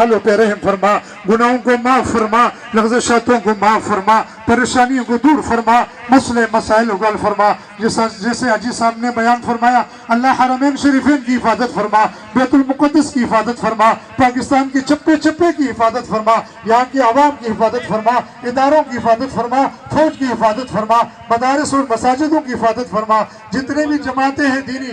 हालों पे रहम फरमा, गुनाहों को माफ़ फरमा, लग़ज़शातों को माफ़ फरमा, परेशानियों को दूर फरमा, मसले मसाइल को हल फरमा। जैसे हाजी साहब ने बयान फरमाया, अल्लाह हरमैन शरीफैन की हिफाजत फरमा, बैतुल मुक़द्दस की हिफाजत फरमा, पाकिस्तान के चप्पे चप्पे की हिफाजत फरमा, यहाँ की आवाम की हिफाजत फरमा, इदारों की हिफाजत फरमा, फौज की हिफाजत फरमा, मदारिस और मसाजिदों की हिफाजत फरमा, जितने भी जमातें हैं दीनी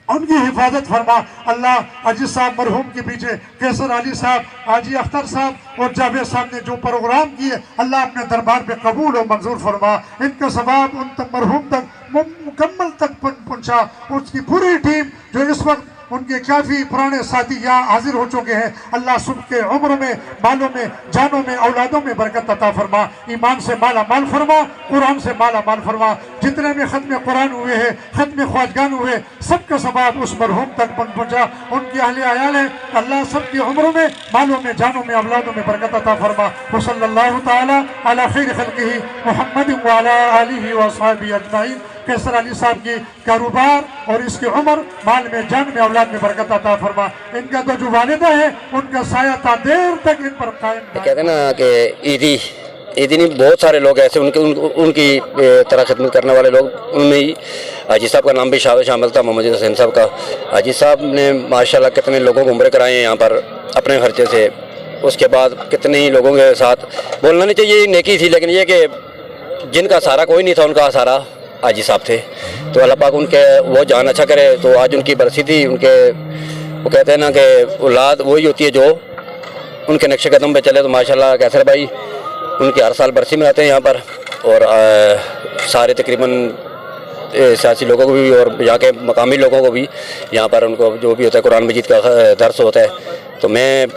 उनकी हिफाजत फरमा। अल्लाह हाजी साहब मरहूम के पीछे कैसर अली साहब, हाजी अख्तर साहब और जावेद साहब ने जो प्रोग्राम किए, अल्लाह अपने दरबार पे कबूल और मंजूर फरमा। इनका सवाब उन तक मरहूम तक मुकम्मल तक पहुँचा। उसकी पूरी टीम जो इस वक्त उनके काफ़ी पुराने साथी यहाँ हाजिर हो चुके हैं, अल्लाह सबके उम्र में, मालों में, जानों में, औलादों में बरकत अता फरमा, ईमान से माला माल फरमा, कुरान से माला माल फरमा। जितने भी ख़त्म कुरान हुए हैं, ख़त्म ख्वाजगान हुए, सबका सवाब उस मरहूम तक पहुँचा। उनके अहले अयाल हैं, अल्लाह सबकी उम्रों में, मालों में, जानों में, औलादों में बरकत अता फरमा। वसल्लल्लाहु ताला अला खैर खल्क़िही मुहम्मद व अला आलिही व अस्हाबिही अजमाइन। कैसर अली साहब की कारोबार और इसकी उम्र, माल में, जान में, औलाद में बरकत अता फरमा। इनका तो जो वालिदा है, उनका साया ता देर तक इन पर कायम। कहते हैं ना कि ईदी नहीं, बहुत सारे लोग ऐसे उनकी तरह खिदमत करने वाले लोग, उनमें हाजी साहब का नाम भी शामिल था, मोहम्मद हुसैन साहब का। हाजी साहब ने माशाल्लाह कितने लोगों को उम्रे कराए हैं यहाँ पर अपने खर्चे से। उसके बाद कितने ही लोगों के साथ बोलना नहीं चाहिए नेकी थी, लेकिन ये कि जिनका सहारा कोई नहीं था, उनका सहारा हाजी साहब थे। तो अल्लाह पाक उनके वो जान अच्छा करे। तो आज उनकी बरसी थी। उनके वो कहते हैं ना कि औलाद वही होती है जो उनके नक्शे कदम पे चले। तो माशाल्लाह कैसर भाई उनकी हर साल बरसी में रहते हैं यहाँ पर, और सारे तकरीबन सियासी लोगों को भी और यहाँ के मकामी लोगों को भी यहाँ पर उनको जो भी होता है कुरान मजीद का दर्स होता है। तो मैं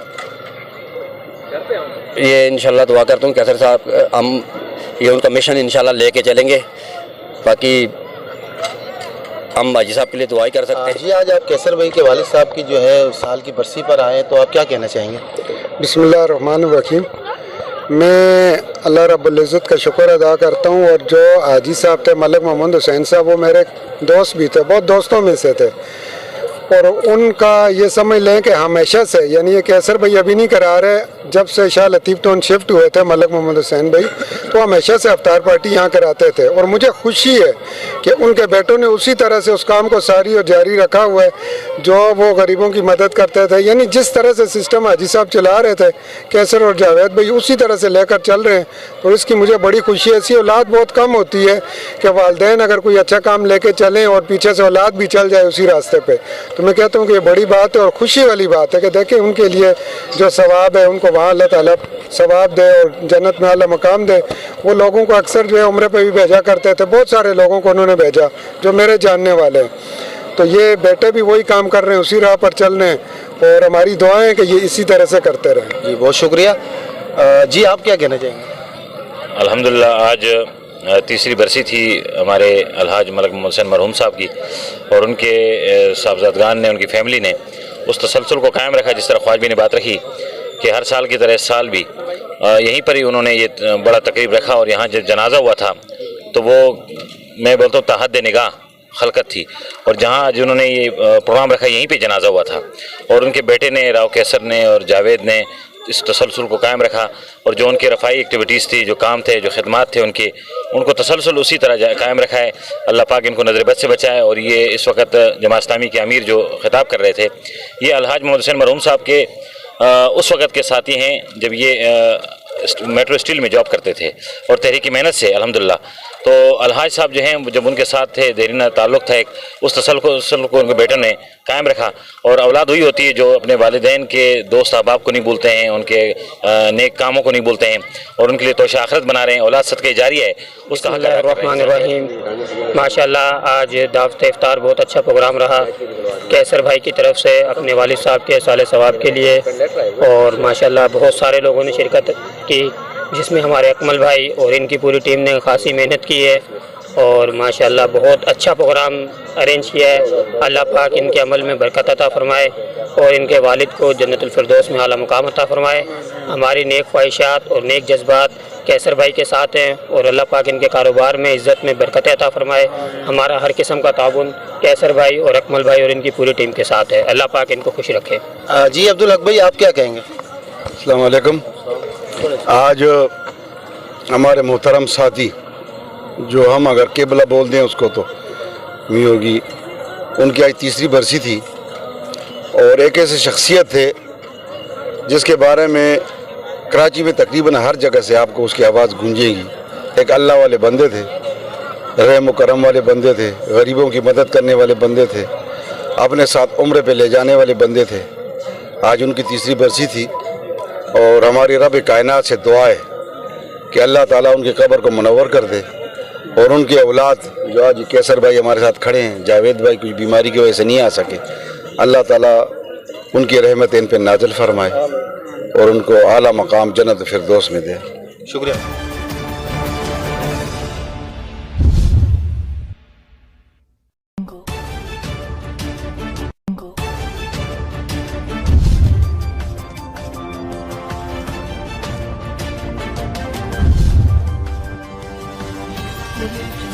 ये इंशाल्लाह दुआ करता हूँ कैसर साहब, हम ये उनका मिशन इंशाल्लाह लेके चलेंगे। बाकी हम हाजी साहब के लिए दुआ ही कर सकते हैं। जी, आज आप कैसर भाई के वालिद साहब की जो है साल की बरसी पर आए, तो आप क्या कहना चाहेंगे? बिस्मिल्लाहिर्रहमानिर्रहीम। मैं अल्लाह रब्बुल इज़्ज़त का शुक्र अदा करता हूँ, और जो हाजी साहब थे मलिक मोहम्मद हुसैन साहब, वो मेरे दोस्त भी थे, बहुत दोस्तों में से थे। और उनका ये समझ लें कि हमेशा से, यानी ये कैसर भाई अभी नहीं करा रहे, जब से शाह लतीफ़ टाउन शिफ्ट हुए थे मलिक मोहम्मद हुसैन भाई, तो हमेशा से अफ्तार पार्टी यहाँ कराते थे। और मुझे खुशी है कि उनके बेटों ने उसी तरह से उस काम को सारी और जारी रखा हुआ है, जो वो गरीबों की मदद करते थे। यानी जिस तरह से सिस्टम हाजी साहब चला रहे थे, कैसर और जावेद भाई उसी तरह से लेकर चल रहे हैं। और इसकी मुझे बड़ी खुशी है। ऐसी औलाद बहुत कम होती है कि वालिदैन अगर कोई अच्छा काम लेके चलें और पीछे से औलाद भी चल जाए उसी रास्ते पर। तो मैं कहता हूँ कि ये बड़ी बात है और खुशी वाली बात है कि देखें उनके लिए जो सवाब है, उनको वहाँ अल्लाह ताला सवाब दे और जन्नत में आला मकाम दे। वो लोगों को अक्सर जो है उम्रे पे भी भेजा करते थे, बहुत सारे लोगों को उन्होंने भेजा जो मेरे जानने वाले हैं। तो ये बेटे भी वही काम कर रहे हैं, उसी राह पर चल रहे हैं, और हमारी दुआएं हैं कि ये इसी तरह से करते रहें। जी, बहुत शुक्रिया। जी, आप क्या कहना चाहेंगे? अल्हम्दुलिल्लाह आज तीसरी बरसी थी हमारे अलहाज मलिक मोहम्मद हुसैन मरहूम साहब की, और उनके साहबजादगान ने, उनकी फैमिली ने उस तसलसल को कायम रखा जिस तरह ख्वाजबी ने बात रखी कि हर साल की तरह इस साल भी यहीं पर ही उन्होंने ये बड़ा तकरीब रखा। और यहाँ जब जनाजा हुआ था तो वो मैं बोलता हूँ ताहद निगाह खलकत थी, और जहाँ आज उन्होंने ये प्रोग्राम रखा यहीं पे जनाजा हुआ था। और उनके बेटे ने, राव कैसर ने और जावेद ने इस तसलसल को कायम रखा, और जो उनकी रफ़ाई एक्टिविटीज़ थी, जो काम थे, जो खिदमात थे उनको तसलसल उसी तरह कायम रखा है। अल्लाह पाक इनको नज़र बद से बचाए। और ये इस वक्त जमात इस्लामी के अमीर जो खिताब कर रहे थे, ये अलहाज मोहम्मद हुसैन मरहूम साहब के उस वक़्त के साथी हैं जब ये मेट्रो स्टील में जॉब करते थे, और तहरीकी मेहनत से अल्हम्दुलिल्लाह। तो अलहाज साहब जो हैं जब उनके साथ थे, देरीना ताल्लुक़ था एक, उस तसल्सल को उनके बेटों ने कायम रखा। और औलाद हुई होती है जो अपने वालिदैन के दोस्त अहबाब को नहीं भूलते हैं, उनके नेक कामों को नहीं भूलते हैं, और उनके लिए तोशा आखिरत बना रहे हैं। औलाद सदक़े जारिया है, उसका हक़ अदा कर रहे हैं। माशाल्लाह आज दावत इफ्तार बहुत अच्छा प्रोग्राम रहा कैसर भाई की तरफ से अपने वालिद साहब के साले सवाब के लिए, और माशाल्लाह बहुत सारे लोगों ने शिरकत की, जिसमें हमारे अकमल भाई और इनकी पूरी टीम ने खासी मेहनत की है, और माशाल्लाह बहुत अच्छा प्रोग्राम अरेंज किया है। अल्लाह पाक इनके अमल में बरकत अता फरमाए, اور ان کے والد کو جنت الفردوس میں اعلیٰ مقام عطا فرمائے. ہماری نیک خواہشات اور نیک جذبات کیسر بھائی کے ساتھ ہیں اور اللہ پاک ان کے کاروبار میں عزت میں برکت عطا فرمائے. ہمارا ہر قسم کا تعاون کیسر بھائی اور اکمل بھائی اور ان کی پوری ٹیم کے ساتھ ہے. اللہ پاک ان کو خوش رکھے. جی عبدالحق بھائی آپ کیا کہیں گے؟ السلام علیکم. آج ہمارے محترم ساتھی جو ہم اگر قبلہ بول دیں اس کو تو نہیں ہوگی، ان کی آج تیسری برسی تھی اور ایک ایسے شخصیت تھے جس کے بارے میں کراچی میں تقریباً ہر جگہ سے آپ کو اس کی آواز گونجے گی. ایک اللہ والے بندے تھے، رحم و کرم والے بندے تھے، غریبوں کی مدد کرنے والے بندے تھے، اپنے ساتھ عمرے پہ لے جانے والے بندے تھے. آج ان کی تیسری برسی تھی اور ہماری رب کائنات سے دعا ہے کہ اللہ تعالیٰ ان کی قبر کو منور کر دے اور ان کے اولاد جو آج کیسر بھائی ہمارے ساتھ کھڑے ہیں، جاوید بھائی کچھ بیماری کی وجہ سے نہیں آ سکے، اللہ تعالیٰ ان کی رحمت ان پہ نازل فرمائے اور ان کو اعلیٰ مقام جنت فردوس میں دے. شکریہ. Thank you.